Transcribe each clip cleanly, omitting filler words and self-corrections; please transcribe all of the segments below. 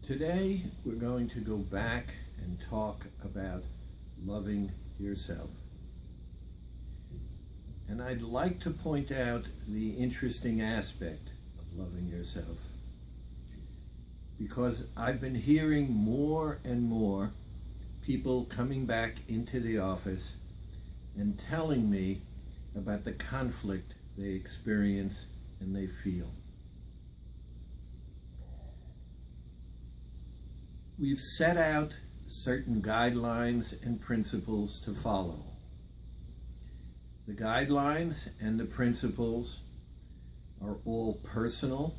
Today we're going to go back and talk about loving yourself. And I'd like to point out the interesting aspect of loving yourself, because I've been hearing more and more people coming back into the office and telling me about the conflict they experience and they feel. We've set out certain guidelines and principles to follow. The guidelines and the principles are all personal.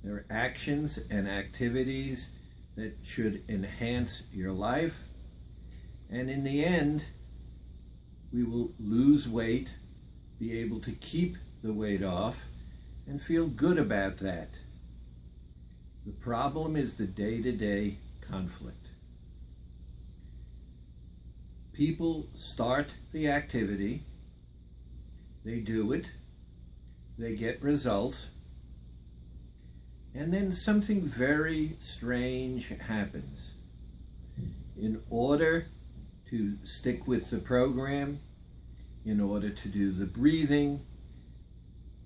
They're actions and activities that should enhance your life. And in the end, we will lose weight, be able to keep the weight off, and feel good about that. The problem is the day-to-day conflict. People start the activity, they do it, they get results, and then something very strange happens. In order to stick with the program, in order to do the breathing,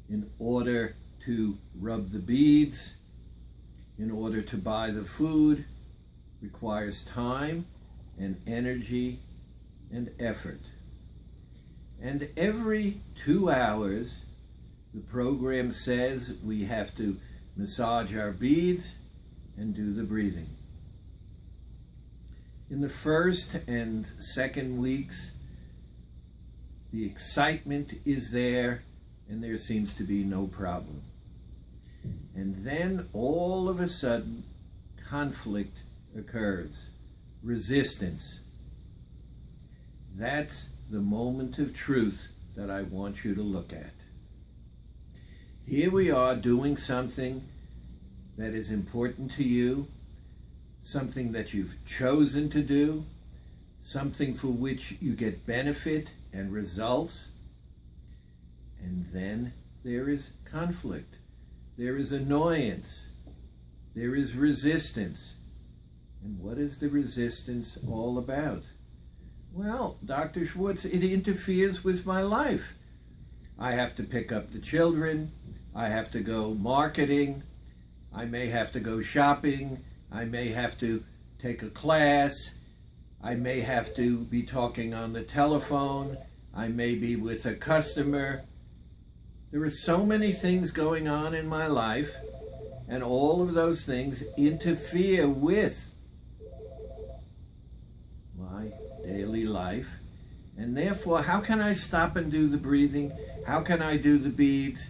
in order to rub the beads, in order to buy the food, requires time and energy and effort. And every 2 hours, the program says we have to massage our beads and do the breathing. In the first and second weeks, the excitement is there and there seems to be no problem. And then all of a sudden, conflict occurs, resistance. That's the moment of truth that I want you to look at. Here we are doing something that is important to you, something that you've chosen to do, something for which you get benefit and results, and then there is conflict. There is annoyance. There is resistance. And what is the resistance all about? Well, Dr. Schwartz, it interferes with my life. I have to pick up the children. I have to go marketing. I may have to go shopping. I may have to take a class. I may have to be talking on the telephone. I may be with a customer. There are so many things going on in my life, and all of those things interfere with my daily life. And therefore, how can I stop and do the breathing? How can I do the beads?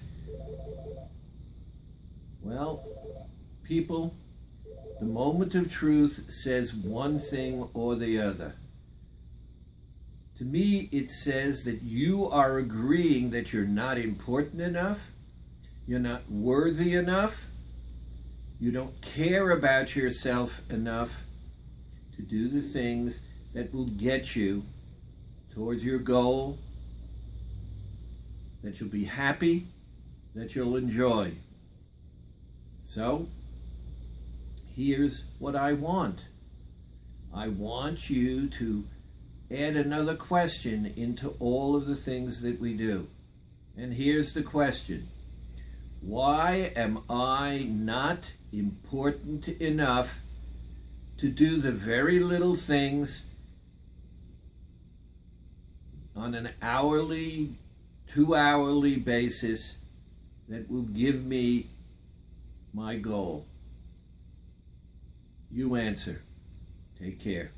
Well, people, the moment of truth says one thing or the other. To me, it says that you are agreeing that you're not important enough, you're not worthy enough, you don't care about yourself enough to do the things that will get you towards your goal, that you'll be happy, that you'll enjoy. So, here's what I want. I want you to add another question into all of the things that we do. And here's the question. Why am I not important enough to do the very little things on an hourly, 2-hourly basis that will give me my goal? You answer. Take care.